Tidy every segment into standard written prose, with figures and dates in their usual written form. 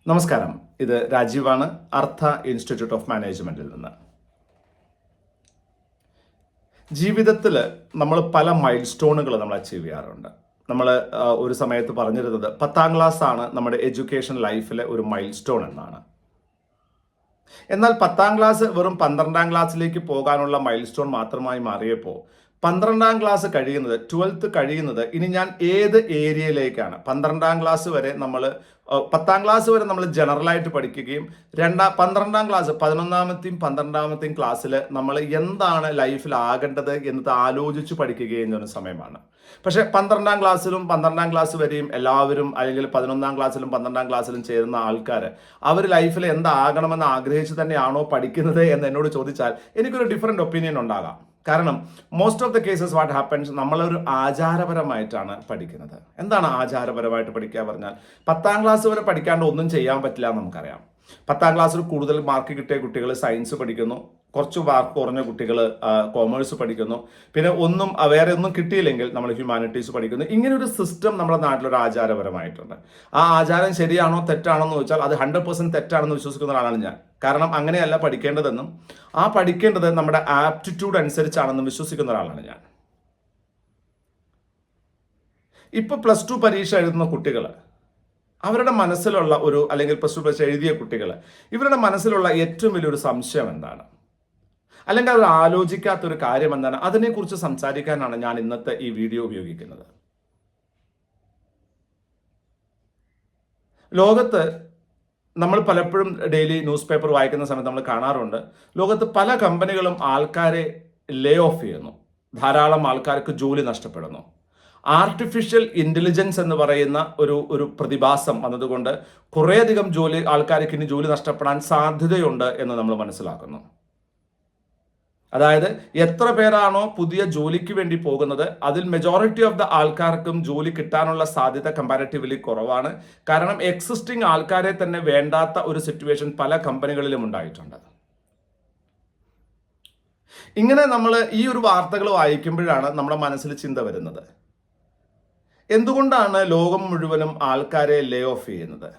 നമസ്കാരം. ഇത് രാജീവാണ്, അർത്ഥ ഇൻസ്റ്റിറ്റ്യൂട്ട് ഓഫ് മാനേജ്മെന്റിൽ നിന്ന്. ജീവിതത്തിൽ നമ്മൾ പല മൈൽ സ്റ്റോണുകൾ നമ്മൾ അച്ചീവ് ചെയ്യാറുണ്ട്. നമ്മൾ ഒരു സമയത്ത് പറഞ്ഞിരുന്നത് 10ാം ക്ലാസ് ആണ് നമ്മുടെ എഡ്യൂക്കേഷൻ ലൈഫിലെ ഒരു മൈൽ സ്റ്റോൺ എന്നാണ്. എന്നാൽ 10ാം ക്ലാസ് വെറും 12ാം ക്ലാസ്സിലേക്ക് പോകാനുള്ള മൈൽ സ്റ്റോൺ മാത്രമായി മാറിയപ്പോൾ 12ാം ക്ലാസ് കഴിയുന്നത് 12th കഴിയുന്നത് ഇനി ഞാൻ ഏത് ഏരിയയിലേക്കാണ്. 12ാം ക്ലാസ് വരെ നമ്മൾ 10ാം ക്ലാസ് വരെ നമ്മൾ ജനറലായിട്ട് പഠിക്കുകയും 12ാം ക്ലാസ് 11ാമത്തെയും 12ാമത്തെയും ക്ലാസ്സിൽ നമ്മൾ എന്താണ് ലൈഫിൽ ആകേണ്ടത് എന്നത് ആലോചിച്ച് പഠിക്കുകയും ചെയ്യുന്ന സമയമാണ്. പക്ഷേ 12ാം ക്ലാസ്സിലും 12ാം ക്ലാസ് വരെയും എല്ലാവരും, അല്ലെങ്കിൽ 11ാം ക്ലാസ്സിലും 12ാം ക്ലാസ്സിലും ചേരുന്ന ആൾക്കാർ അവർ ലൈഫിൽ എന്താകണമെന്ന് ആഗ്രഹിച്ച് തന്നെയാണോ പഠിക്കുന്നത് എന്ന് എന്നോട് ചോദിച്ചാൽ എനിക്കൊരു ഡിഫറെൻ്റ് ഒപ്പീനിയൻ ഉണ്ടാകാം. കാരണം most of the cases what happens, നമ്മളൊരു ആചാരപരമായിട്ടാണ് പഠിക്കുന്നത്. എന്താണ് ആചാരപരമായിട്ട് പഠിക്കുക പറഞ്ഞാൽ, 10ാം ക്ലാസ് വരെ പഠിക്കാണ്ട് ഒന്നും ചെയ്യാൻ പറ്റില്ല എന്ന് നമുക്കറിയാം. 10ാം ക്ലാസ്സിൽ കൂടുതൽ മാർക്ക് കിട്ടിയ കുട്ടികൾ സയൻസ് പഠിക്കുന്നു, കുറച്ച് മാർക്ക് കുറഞ്ഞ കുട്ടികൾ കോമേഴ്സ് പഠിക്കുന്നു, പിന്നെ വേറെ ഒന്നും കിട്ടിയില്ലെങ്കിൽ നമ്മൾ ഹ്യൂമാനിറ്റീസ് പഠിക്കുന്നു. ഇങ്ങനെ ഒരു സിസ്റ്റം നമ്മുടെ നാട്ടിലൊരു ആചാരപരമായിട്ടുണ്ട്. ആ ആചാരം ശരിയാണോ തെറ്റാണോ എന്ന് ചോദിച്ചാൽ അത് 100% തെറ്റാണെന്ന് വിശ്വസിക്കുന്ന ഒരാളാണ് ഞാൻ. കാരണം അങ്ങനെയല്ല പഠിക്കേണ്ടതെന്നും ആ പഠിക്കേണ്ടത് നമ്മുടെ ആപ്റ്റിറ്റ്യൂഡ് അനുസരിച്ചാണെന്നും വിശ്വസിക്കുന്ന ഒരാളാണ് ഞാൻ. ഇപ്പൊ +2 പരീക്ഷ എഴുതുന്ന കുട്ടികൾ, അവരുടെ മനസ്സിലുള്ള അല്ലെങ്കിൽ +2 പരീക്ഷ എഴുതിയ കുട്ടികൾ, ഇവരുടെ മനസ്സിലുള്ള ഏറ്റവും വലിയൊരു സംശയം എന്താണ്, അല്ലെങ്കിൽ അവർ ആലോചിക്കാത്തൊരു കാര്യം എന്താണ്, അതിനെക്കുറിച്ച് സംസാരിക്കാനാണ് ഞാൻ ഇന്നത്തെ ഈ വീഡിയോ ഉപയോഗിക്കുന്നത്. ലോകത്ത് നമ്മൾ പലപ്പോഴും ഡെയിലി ന്യൂസ് പേപ്പർ വായിക്കുന്ന സമയത്ത് നമ്മൾ കാണാറുണ്ട്, ലോകത്ത് പല കമ്പനികളും ആൾക്കാരെ ലേ ഓഫ് ചെയ്യുന്നു, ധാരാളം ആൾക്കാർക്ക് ജോലി നഷ്ടപ്പെടുന്നു. ആർട്ടിഫിഷ്യൽ ഇൻ്റലിജൻസ് എന്ന് പറയുന്ന ഒരു പ്രതിഭാസം വന്നതുകൊണ്ട് കുറേയധികം ആൾക്കാർക്ക് ഇനി ജോലി നഷ്ടപ്പെടാൻ സാധ്യതയുണ്ട് എന്ന് നമ്മൾ മനസ്സിലാക്കുന്നു. അതായത് എത്ര പേരാണോ പുതിയ ജോലിക്ക് വേണ്ടി പോകുന്നത്, അതിൽ മെജോറിറ്റി ഓഫ് ദ ആൾക്കാർക്കും ജോലി കിട്ടാനുള്ള സാധ്യത കമ്പാരിറ്റീവ്ലി കുറവാണ്. കാരണം എക്സിസ്റ്റിംഗ് ആൾക്കാരെ തന്നെ വേണ്ടാത്ത ഒരു സിറ്റുവേഷൻ പല കമ്പനികളിലും ഉണ്ടായിട്ടുണ്ട്. ഇങ്ങനെ നമ്മൾ ഈ ഒരു വാർത്തകൾ വായിക്കുമ്പോഴാണ് നമ്മുടെ മനസ്സിൽ ചിന്ത വരുന്നത്, എന്തുകൊണ്ടാണ് ലോകം മുഴുവനും ആൾക്കാരെ ലേ ഓഫ് ചെയ്യുന്നത്?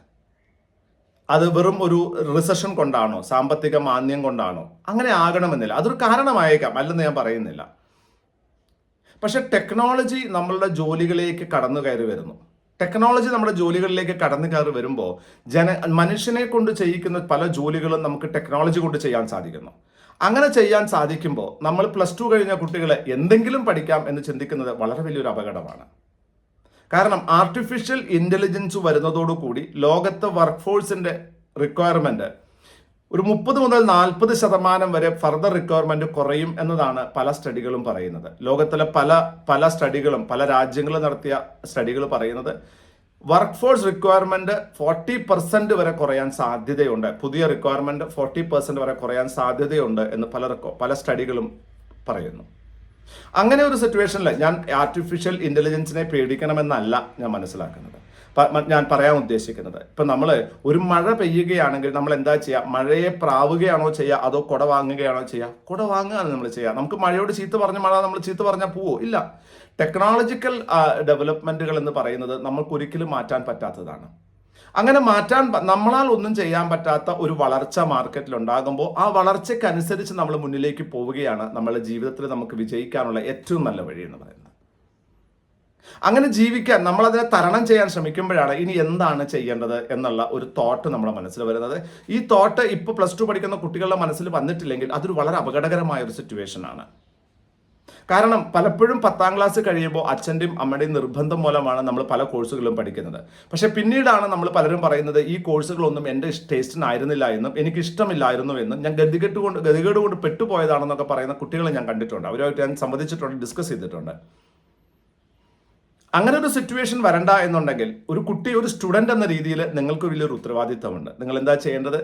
അത് വെറും ഒരു റിസഷൻ കൊണ്ടാണോ, സാമ്പത്തിക മാന്ദ്യം കൊണ്ടാണോ? അങ്ങനെ ആകണമെന്നില്ല. അതൊരു കാരണമായേക്കാം, അല്ലെന്ന് ഞാൻ പറയുന്നില്ല. പക്ഷെ ടെക്നോളജി നമ്മളുടെ ജോലികളിലേക്ക് കടന്നു കയറി വരുന്നു. ടെക്നോളജി നമ്മുടെ ജോലികളിലേക്ക് കടന്നു കയറി വരുമ്പോൾ മനുഷ്യനെ കൊണ്ട് ചെയ്യിക്കുന്ന പല ജോലികളും നമുക്ക് ടെക്നോളജി കൊണ്ട് ചെയ്യാൻ സാധിക്കുന്നു. അങ്ങനെ ചെയ്യാൻ സാധിക്കുമ്പോൾ നമ്മൾ +2 കഴിഞ്ഞ കുട്ടികളെ എന്തെങ്കിലും പഠിക്കാം എന്ന് ചിന്തിക്കുന്നത് വളരെ വലിയൊരു അപകടമാണ്. കാരണം ആർട്ടിഫിഷ്യൽ ഇൻ്റലിജൻസ് വരുന്നതോടുകൂടി ലോകത്തെ വർക്ക് ഫോഴ്സിൻ്റെ റിക്വയർമെൻറ്റ് ഒരു 30 മുതൽ 40% വരെ ഫർദർ റിക്വയർമെൻറ്റ് കുറയും എന്നതാണ് പല സ്റ്റഡികളും പറയുന്നത്. ലോകത്തിലെ പല സ്റ്റഡികളും, പല രാജ്യങ്ങളും നടത്തിയ സ്റ്റഡികൾ പറയുന്നത് വർക്ക് ഫോഴ്സ് റിക്വയർമെൻറ്റ് 40% വരെ കുറയാൻ സാധ്യതയുണ്ട്. പുതിയ റിക്വയർമെൻറ്റ് 40% വരെ കുറയാൻ സാധ്യതയുണ്ട് എന്ന് പല സ്റ്റഡികളും പറയുന്നു. അങ്ങനെ ഒരു സിറ്റുവേഷനിൽ ഞാൻ ആർട്ടിഫിഷ്യൽ ഇൻ്റലിജൻസിനെ പേടിക്കണമെന്നല്ല ഞാൻ മനസ്സിലാക്കുന്നത്. ഞാൻ പറയാൻ ഉദ്ദേശിക്കുന്നത്, ഇപ്പം നമ്മൾ ഒരു മഴ പെയ്യുകയാണെങ്കിൽ നമ്മൾ എന്താ ചെയ്യുക? മഴയെ പ്രാവുകയാണോ ചെയ്യുക, അതോ കുട വാങ്ങുകയാണോ ചെയ്യുക? കുട വാങ്ങുകയാണ് നമ്മൾ ചെയ്യുക. നമുക്ക് മഴയോട് ചീത്ത പറഞ്ഞ മഴ നമ്മൾ ചീത്ത പറഞ്ഞാൽ പോവോ? ഇല്ല. ടെക്നോളജിക്കൽ ഡെവലപ്മെൻറ്റുകൾ എന്ന് പറയുന്നത് നമുക്ക് ഒരിക്കലും മാറ്റാൻ പറ്റാത്തതാണ്. അങ്ങനെ നമ്മളാൽ ഒന്നും ചെയ്യാൻ പറ്റാത്ത ഒരു വളർച്ച മാർക്കറ്റിൽ ഉണ്ടാകുമ്പോൾ ആ വളർച്ചയ്ക്കനുസരിച്ച് നമ്മൾ മുന്നിലേക്ക് പോവുകയാണ് നമ്മളുടെ ജീവിതത്തിൽ നമുക്ക് വിജയിക്കാനുള്ള ഏറ്റവും നല്ല വഴി എന്ന് പറയുന്നത്. അങ്ങനെ ജീവിക്കാൻ, നമ്മളതിനെ തരണം ചെയ്യാൻ ശ്രമിക്കുമ്പോഴാണ് ഇനി എന്താണ് ചെയ്യേണ്ടത് എന്നുള്ള ഒരു തോട്ട് നമ്മുടെ മനസ്സിൽ വരുന്നത്. ഈ തോട്ട് ഇപ്പോൾ +2 പഠിക്കുന്ന കുട്ടികളുടെ മനസ്സിൽ വന്നിട്ടില്ലെങ്കിൽ അതൊരു വളരെ അപകടകരമായ ഒരു സിറ്റുവേഷനാണ്. കാരണം പലപ്പോഴും 10ാം ക്ലാസ് കഴിയുമ്പോൾ അച്ഛൻ്റെയും അമ്മയുടെയും നിർബന്ധം മൂലമാണ് നമ്മൾ പല കോഴ്സുകളും പഠിക്കുന്നത്. പക്ഷെ പിന്നീടാണ് നമ്മൾ പലരും പറയുന്നത് ഈ കോഴ്സുകളൊന്നും എൻ്റെ ടേസ്റ്റിനായിരുന്നില്ല എന്നും എനിക്ക് ഇഷ്ടമില്ലായിരുന്നു എന്നും ഞാൻ ഗതികേട് കൊണ്ട് പെട്ടുപോയതാണെന്നൊക്കെ പറയുന്ന കുട്ടികളെ ഞാൻ കണ്ടിട്ടുണ്ട്. അവരുമായിട്ട് ഞാൻ സംവദിച്ചിട്ടുണ്ട്, ഡിസ്കസ് ചെയ്തിട്ടുണ്ട്. അങ്ങനെ ഒരു സിറ്റുവേഷൻ വരണ്ട എന്നുണ്ടെങ്കിൽ ഒരു സ്റ്റുഡൻ്റ് എന്ന രീതിയിൽ നിങ്ങൾക്ക് വലിയൊരു ഉത്തരവാദിത്തമുണ്ട്. നിങ്ങൾ എന്താ ചെയ്യേണ്ടത്?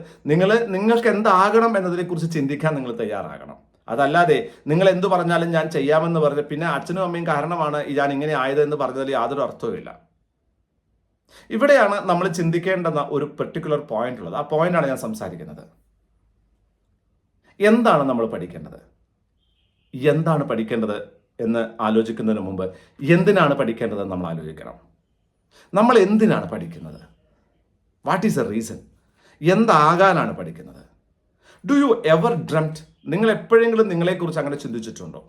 നിങ്ങൾക്ക് എന്താകണം എന്നതിനെക്കുറിച്ച് ചിന്തിക്കാൻ നിങ്ങൾ തയ്യാറാകണം. അതല്ലാതെ നിങ്ങൾ എന്തു പറഞ്ഞാലും ഞാൻ ചെയ്യാമെന്ന് പറഞ്ഞ് പിന്നെ അച്ഛനും അമ്മയും കാരണമാണ് ഞാൻ ഇങ്ങനെ ആയതെന്ന് പറഞ്ഞതിൽ യാതൊരു അർത്ഥവുമില്ല. ഇവിടെയാണ് നമ്മൾ ചിന്തിക്കേണ്ടെന്ന ഒരു പെർട്ടിക്കുലർ പോയിന്റ് ഉള്ളത്. ആ പോയിന്റാണ് ഞാൻ സംസാരിക്കുന്നത്. എന്താണ് നമ്മൾ പഠിക്കേണ്ടത്? എന്താണ് പഠിക്കേണ്ടത് എന്ന് ആലോചിക്കുന്നതിന് മുമ്പ് എന്തിനാണ് പഠിക്കേണ്ടതെന്ന് നമ്മൾ ആലോചിക്കണം. നമ്മൾ എന്തിനാണ് പഠിക്കുന്നത്? What is a reason? എന്താകാനാണ് പഠിക്കുന്നത്? Do you ever dreamt? നിങ്ങൾ എപ്പോഴെങ്കിലും നിങ്ങളെക്കുറിച്ച് അങ്ങനെ ചിന്തിച്ചിട്ടുണ്ടോ?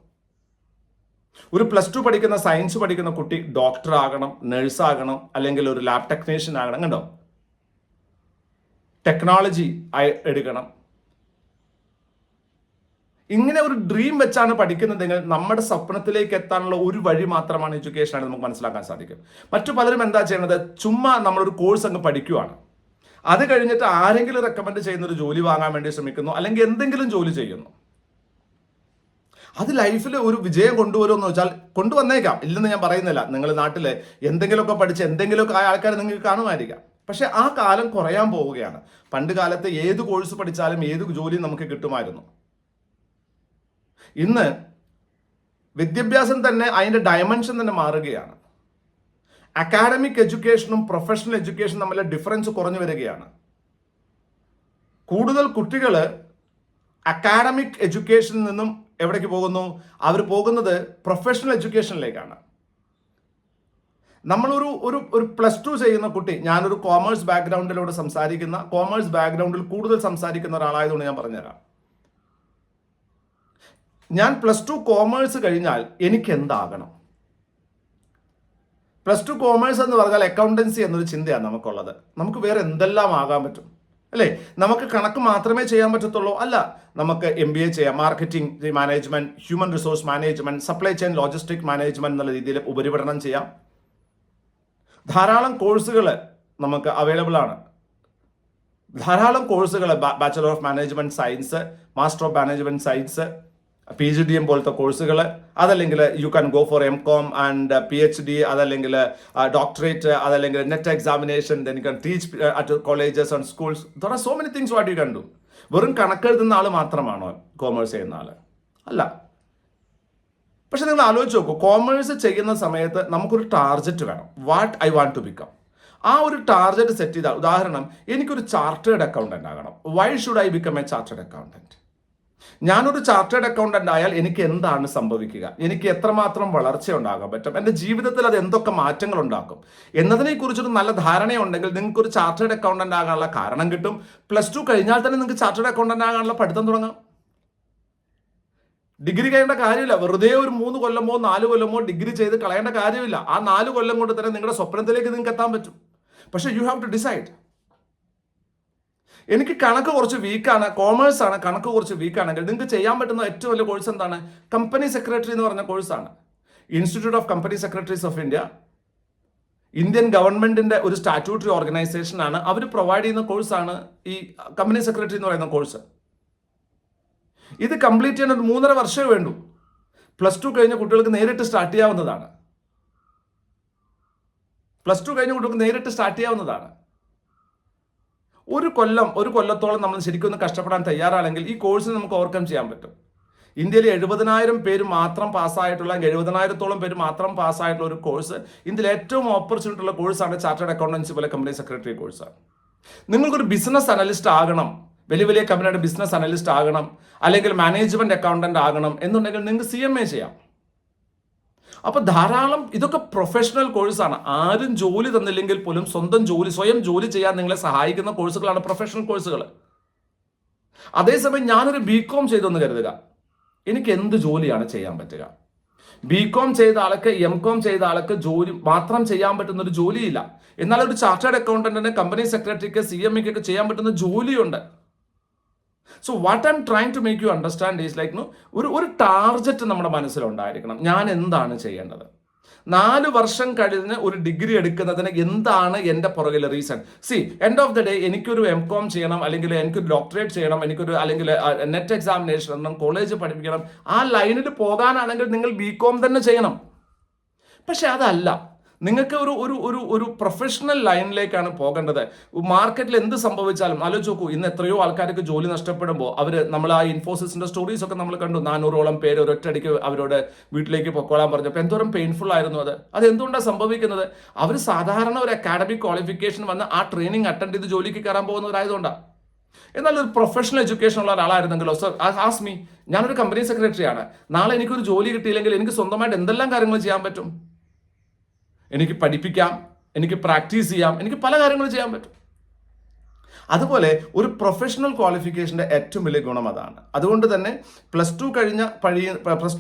ഒരു +2 പഠിക്കുന്ന സയൻസ് പഠിക്കുന്ന കുട്ടി ഡോക്ടർ ആകണം, നഴ്സ് ആകണം, അല്ലെങ്കിൽ ഒരു ലാബ് ടെക്നീഷ്യൻ ആകണം, കണ്ടോ, ടെക്നോളജി എടുക്കണം. ഇങ്ങനെ ഒരു ഡ്രീം വെച്ചാണ് പഠിക്കുന്നതെങ്കിൽ നമ്മുടെ സ്വപ്നത്തിലേക്ക് എത്താനുള്ള ഒരു വഴി മാത്രമാണ് എഡ്യൂക്കേഷൻ ആണ് നമുക്ക് മനസ്സിലാക്കാൻ സാധിക്കും. മറ്റു പലരും എന്താ ചെയ്യുന്നത്? ചുമ്മാ നമ്മളൊരു കോഴ്സ് അങ്ങ് പഠിക്കുവാണ്. അത് കഴിഞ്ഞിട്ട് ആരെങ്കിലും റെക്കമെൻഡ് ചെയ്യുന്ന ഒരു ജോലി വാങ്ങാൻ വേണ്ടി ശ്രമിക്കുന്നു, അല്ലെങ്കിൽ എന്തെങ്കിലും ജോലി ചെയ്യുന്നു. അത് ലൈഫിൽ ഒരു വിജയം കൊണ്ടുവരുമെന്ന് വെച്ചാൽ കൊണ്ടുവന്നേക്കാം, ഇല്ലെന്ന് ഞാൻ പറയുന്നില്ല. നിങ്ങൾ നാട്ടിൽ എന്തെങ്കിലുമൊക്കെ പഠിച്ച് എന്തെങ്കിലുമൊക്കെ ആയ ആൾക്കാർ നിങ്ങൾക്ക് കാണുമായിരിക്കാം. പക്ഷെ ആ കാലം കുറയാൻ പോവുകയാണ്. പണ്ട് കാലത്ത് ഏത് കോഴ്സ് പഠിച്ചാലും ഏത് ജോലിയും നമുക്ക് കിട്ടുമായിരുന്നു. ഇന്ന് വിദ്യാഭ്യാസം തന്നെ അതിൻ്റെ ഡയമെൻഷൻ തന്നെ മാറുകയാണ്. അക്കാഡമിക് എഡ്യൂക്കേഷനും പ്രൊഫഷണൽ എഡ്യൂക്കേഷനും തമ്മിലെ ഡിഫറൻസ് കുറഞ്ഞു വരികയാണ്. കൂടുതൽ കുട്ടികൾ അക്കാഡമിക് എഡ്യൂക്കേഷനിൽ നിന്നും എവിടേക്ക് പോകുന്നു? അവർ പോകുന്നത് പ്രൊഫഷണൽ എഡ്യൂക്കേഷനിലേക്കാണ്. നമ്മളൊരു ഒരു ഒരു +2 ചെയ്യുന്ന കുട്ടി, ഞാനൊരു കോമേഴ്സ് ബാക്ക്ഗ്രൗണ്ടിലൂടെ സംസാരിക്കുന്ന, കോമേഴ്സ് ബാക്ക്ഗ്രൗണ്ടിൽ കൂടുതൽ സംസാരിക്കുന്ന ഒരാളായതുകൊണ്ട് ഞാൻ പറഞ്ഞുതരാം. ഞാൻ +2 കോമേഴ്സ് കഴിഞ്ഞാൽ എനിക്ക് എന്താകണം? +2 കോമേഴ്സ് എന്ന് പറഞ്ഞാൽ അക്കൗണ്ടൻസി എന്നൊരു ചിന്തയാണ് നമുക്കുള്ളത്. നമുക്ക് വേറെ എന്തെല്ലാം ആകാൻ പറ്റും, അല്ലേ? നമുക്ക് കണക്ക് മാത്രമേ ചെയ്യാൻ പറ്റത്തുള്ളൂ? അല്ല, നമുക്ക് MBA ചെയ്യാം, marketing management, human resource management, supply chain logistic management എന്നുള്ള രീതിയിൽ ഉപരിപഠനം ചെയ്യാം. ധാരാളം കോഴ്സുകൾ നമുക്ക് അവൈലബിൾ ആണ്. ധാരാളം കോഴ്സുകൾ, bachelor of management science, master of management science, PGDM പോലത്തെ കോഴ്സുകൾ, അതല്ലെങ്കിൽ you can go for MCOM and PhD, അതല്ലെങ്കിൽ ഡോക്ടറേറ്റ്, അതല്ലെങ്കിൽ net examination, then you can teach at colleges and schools. There are so many things what you can do. വെറും കണക്കെഴുതുന്ന ആൾ മാത്രമാണോ commerce ചെയ്യുന്ന ആൾ? അല്ല. പക്ഷെ നിങ്ങൾ ആലോചിച്ച് നോക്കൂ, കോമേഴ്സ് ചെയ്യുന്ന സമയത്ത് നമുക്കൊരു ടാർഗറ്റ് വേണം. What I want to become. ആ ഒരു ടാർഗറ്റ് സെറ്റ് ചെയ്താൽ, ഉദാഹരണം, എനിക്കൊരു ചാർട്ടേഡ് അക്കൗണ്ടന്റ് ആകണം. Why should I become a chartered accountant? ഞാനൊരു ചാർട്ടേഡ് അക്കൗണ്ടന്റ് ആയാൽ എനിക്ക് എന്താണ് സംഭവിക്കുക? എനിക്ക് എത്രമാത്രം വളർച്ച ഉണ്ടാകാൻ പറ്റും? എൻ്റെ ജീവിതത്തിൽ അത് എന്തൊക്കെ മാറ്റങ്ങൾ ഉണ്ടാക്കും എന്നതിനെ കുറിച്ചൊരു നല്ല ധാരണയുണ്ടെങ്കിൽ നിങ്ങൾക്ക് ഒരു ചാർട്ടേഡ് അക്കൗണ്ടന്റ് ആകാനുള്ള കാരണം കിട്ടും. +2 കഴിഞ്ഞാൽ തന്നെ നിങ്ങൾക്ക് ചാർട്ടേഡ് അക്കൗണ്ടന്റ് ആകാനുള്ള പഠിത്തം തുടങ്ങാം. ഡിഗ്രി കഴിയേണ്ട കാര്യമില്ല. വെറുതെ ഒരു 3 കൊല്ലമോ 4 കൊല്ലമോ ഡിഗ്രി ചെയ്ത് കളയേണ്ട കാര്യമില്ല. ആ 4 കൊല്ലം കൊണ്ട് തന്നെ നിങ്ങളുടെ സ്വപ്നത്തിലേക്ക് നിങ്ങൾക്ക് എത്താൻ പറ്റും. പക്ഷെ യു ഹാവ് ടു ഡിസൈഡ്. എനിക്ക് കണക്ക് കുറച്ച് വീക്കാണ്, കോമേഴ്സ് ആണ്, കണക്ക് കുറച്ച് വീക്കാണെങ്കിൽ നിങ്ങൾക്ക് ചെയ്യാൻ പറ്റുന്ന ഏറ്റവും വലിയ കോഴ്സ് എന്താണ്? കമ്പനി സെക്രട്ടറി എന്ന് പറഞ്ഞ കോഴ്സാണ്. Institute of company secretaries of India, Indian ഗവൺമെന്റിന്റെ ഒരു സ്റ്റാറ്റ്യൂട്ടറി ഓർഗനൈസേഷൻ ആണ്. അവർ പ്രൊവൈഡ് ചെയ്യുന്ന കോഴ്സാണ് ഈ കമ്പനി സെക്രട്ടറി എന്ന് പറയുന്ന കോഴ്സ്. ഇത് കംപ്ലീറ്റ് ചെയ്യാൻ ഒരു 3.5 വർഷമേ വേണ്ടൂ. +2 കഴിഞ്ഞ കുട്ടികൾക്ക് നേരിട്ട് സ്റ്റാർട്ട് ചെയ്യാവുന്നതാണ്. +2 കഴിഞ്ഞ കുട്ടികൾക്ക് നേരിട്ട് സ്റ്റാർട്ട് ചെയ്യാവുന്നതാണ്. ഒരു കൊല്ലത്തോളം നമ്മൾ ശരിക്കും ഒന്ന് കഷ്ടപ്പെടാൻ തയ്യാറാണെങ്കിൽ ഈ കോഴ്സിന് നമുക്ക് ഓവർകം ചെയ്യാൻ പറ്റും. ഇന്ത്യയിൽ 70,000 പേര് മാത്രം പാസ്സായിട്ടുള്ള, 70,000-ഓളം പേര് മാത്രം പാസ്സായിട്ടുള്ള ഒരു കോഴ്സ്, ഇന്ത്യയിൽ ഏറ്റവും ഓപ്പർച്യൂണിറ്റി ഉള്ള കോഴ്സാണ് ചാർട്ടേഡ് അക്കൗണ്ടൻസി പോലെ കമ്പനി സെക്രട്ടറി കോഴ്സാണ്. നിങ്ങൾക്കൊരു ബിസിനസ് അനലിസ്റ്റ് ആകണം, വലിയ വലിയ കമ്പനിയുടെ ബിസിനസ് അനലിസ്റ്റ് ആകണം, അല്ലെങ്കിൽ മാനേജ്മെന്റ് അക്കൗണ്ടന്റ് ആകണം എന്നുണ്ടെങ്കിൽ നിങ്ങൾക്ക് CMA ചെയ്യാം. അപ്പൊ ധാരാളം, ഇതൊക്കെ പ്രൊഫഷണൽ കോഴ്സാണ്. ആരും ജോലി തന്നില്ലെങ്കിൽ പോലും സ്വയം ജോലി ചെയ്യാൻ നിങ്ങളെ സഹായിക്കുന്ന കോഴ്സുകളാണ് പ്രൊഫഷണൽ കോഴ്സുകൾ. അതേസമയം ഞാനൊരു BCom ചെയ്തെന്ന് കരുതുക, എനിക്ക് എന്ത് ജോലിയാണ് ചെയ്യാൻ പറ്റുക? BCom ചെയ്ത ആൾക്ക്, MCom ചെയ്ത ആൾക്ക് ജോലി മാത്രം ചെയ്യാൻ പറ്റുന്ന ഒരു ജോലിയില്ല. എന്നാൽ ഒരു ചാർട്ടേഡ് അക്കൗണ്ടന്റിന്, കമ്പനി സെക്രട്ടറിക്ക്, CMAക്ക് ചെയ്യാൻ പറ്റുന്ന ജോലിയുണ്ട്. So what I'm trying to make you understand is like ഒരു ടാർഗറ്റ് നമ്മുടെ മനസ്സിലുണ്ടായിരിക്കണം. ഞാൻ എന്താണ് ചെയ്യേണ്ടത്? 4 വർഷം കഴിഞ്ഞ് ഒരു ഡിഗ്രി എടുക്കുന്നതിന് എന്താണ് എൻ്റെ പുറകിലെ reason? End of the day എനിക്കൊരു MCom ചെയ്യണം, അല്ലെങ്കിൽ എനിക്കൊരു ഡോക്ടറേറ്റ് ചെയ്യണം, അല്ലെങ്കിൽ നെറ്റ് എക്സാമിനേഷൻ എണ്ണം, കോളേജ് പഠിപ്പിക്കണം. ആ ലൈനിൽ പോകാനാണെങ്കിൽ നിങ്ങൾ BCom തന്നെ ചെയ്യണം. പക്ഷെ അതല്ല, നിങ്ങൾക്ക് ഒരു പ്രൊഫഷണൽ ലൈനിലേക്കാണ് പോകേണ്ടത്. മാർക്കറ്റിൽ എന്ത് സംഭവിച്ചാലും ആലോചിച്ച് നോക്കൂ. ഇന്ന് എത്രയോ ആൾക്കാർക്ക് ജോലി നഷ്ടപ്പെടുമ്പോൾ നമ്മൾ ആ ഇൻഫോസിസിന്റെ സ്റ്റോറീസ് ഒക്കെ നമ്മൾ കണ്ടു. 400-ഓളം പേര് ഒരൊറ്റയടിക്ക് അവരോട് വീട്ടിലേക്ക് പൊക്കോളാൻ പറഞ്ഞപ്പോൾ എന്തോരം പെയിൻഫുൾ ആയിരുന്നു അത് എന്തുകൊണ്ടാണ് സംഭവിക്കുന്നത്? അവർ സാധാരണ ഒരു അക്കാഡമിക് ക്വാളിഫിക്കേഷൻ വന്ന് ആ ട്രെയിനിങ് അറ്റൻഡ് ചെയ്ത് ജോലിക്ക് കയറാൻ പോകുന്നവരായതുകൊണ്ടാണ്. എന്നാൽ ഒരു പ്രൊഫഷണൽ എഡ്യൂക്കേഷൻ ഉള്ള ഒരാളായിരുന്നെങ്കിലോ, സർ ആസ്മി, ഞാനൊരു കമ്പനി സെക്രട്ടറിയാണ്, നാളെ എനിക്കൊരു ജോലി കിട്ടിയില്ലെങ്കിൽ എനിക്ക് സ്വന്തമായിട്ട് എന്തെല്ലാം കാര്യങ്ങൾ ചെയ്യാൻ പറ്റും? എനിക്ക് പഠിപ്പിക്കാം, എനിക്ക് പ്രാക്ടീസ് ചെയ്യാം, എനിക്ക് പല കാര്യങ്ങളും ചെയ്യാൻ പറ്റും. അതുപോലെ ഒരു പ്രൊഫഷണൽ ക്വാളിഫിക്കേഷൻ്റെ ഏറ്റവും വലിയ ഗുണം അതാണ്. അതുകൊണ്ട് തന്നെ പ്ലസ്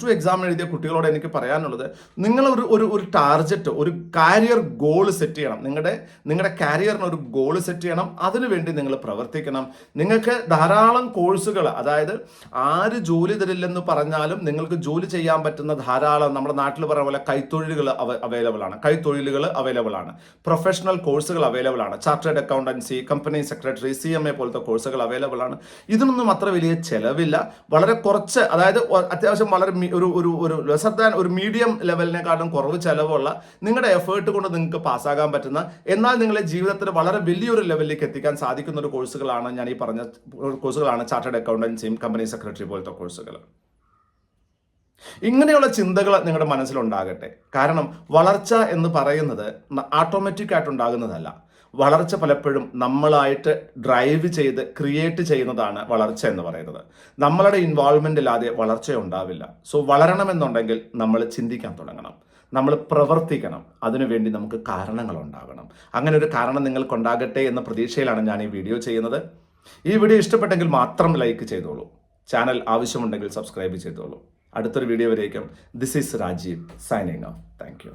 ടു എക്സാം എഴുതിയ കുട്ടികളോട് എനിക്ക് പറയാനുള്ളത്, നിങ്ങൾ ഒരു ടാർഗറ്റ്, ഒരു കാരിയർ ഗോൾ സെറ്റ് ചെയ്യണം. നിങ്ങളുടെ കാരിയറിന് ഒരു ഗോൾ സെറ്റ് ചെയ്യണം. അതിനുവേണ്ടി നിങ്ങൾ പ്രവർത്തിക്കണം. നിങ്ങൾക്ക് ധാരാളം കോഴ്സുകൾ, അതായത് ആര് ജോലി തരില്ലെന്ന് പറഞ്ഞാലും നിങ്ങൾക്ക് ജോലി ചെയ്യാൻ പറ്റുന്ന ധാരാളം, നമ്മുടെ നാട്ടിൽ പറയുന്ന പോലെ കൈത്തൊഴിലുകൾ അവൈലബിൾ ആണ്. പ്രൊഫഷണൽ കോഴ്സുകൾ അവൈലബിൾ ആണ്. Chartered accountancy, company secretary, CMA പോലത്തെ കോഴ്സുകൾ അവൈലബിൾ ആണ്. ഇതിനൊന്നും അത്ര വലിയ ചെലവില്ല. വളരെ കുറച്ച്, അതായത് അത്യാവശ്യം വളരെ ഒരു മീഡിയം ലെവലിനെക്കാളും കുറവ് ചെലവുള്ള, നിങ്ങളുടെ എഫേർട്ട് കൊണ്ട് നിങ്ങൾക്ക് പാസ്സാകാൻ പറ്റുന്ന, എന്നാൽ നിങ്ങളെ ജീവിതത്തിൽ വളരെ വലിയൊരു ലെവലിലേക്ക് എത്തിക്കാൻ സാധിക്കുന്ന ഒരു കോഴ്സുകളാണ് ഞാൻ ഈ പറഞ്ഞ കോഴ്സുകളാണ് ചാർട്ടേഡ് അക്കൗണ്ടൻസിയും കമ്പനി സെക്രട്ടറി പോലത്തെ കോഴ്സുകൾ. ഇങ്ങനെയുള്ള ചിന്തകൾ നിങ്ങളുടെ മനസ്സിലുണ്ടാകട്ടെ. കാരണം വളർച്ച എന്ന് പറയുന്നത് ഓട്ടോമാറ്റിക് ആയിട്ടുണ്ടാകുന്നതല്ല. വളർച്ച പലപ്പോഴും നമ്മളായിട്ട് ഡ്രൈവ് ചെയ്ത് ക്രിയേറ്റ് ചെയ്യുന്നതാണ് വളർച്ച എന്ന് പറയുന്നത്. നമ്മളുടെ ഇൻവോൾവ്മെന്റ് ഇല്ലാതെ വളർച്ച ഉണ്ടാവില്ല. സോ വളരണമെന്നുണ്ടെങ്കിൽ നമ്മൾ ചിന്തിക്കാൻ തുടങ്ങണം, നമ്മൾ പ്രവർത്തിക്കണം. അതിനുവേണ്ടി നമുക്ക് കാരണങ്ങൾ ഉണ്ടാകണം. അങ്ങനെ ഒരു കാരണം നിങ്ങൾക്കുണ്ടാകട്ടെ എന്ന പ്രതീക്ഷയിലാണ് ഞാൻ ഈ വീഡിയോ ചെയ്യുന്നത്. ഈ വീഡിയോ ഇഷ്ടപ്പെട്ടെങ്കിൽ മാത്രം ലൈക്ക് ചെയ്തോളൂ. ചാനൽ ആവശ്യമുണ്ടെങ്കിൽ സബ്സ്ക്രൈബ് ചെയ്തോളൂ. അടുത്തൊരു വീഡിയോ വരേക്കും. This is Rajeev signing off. Thank U.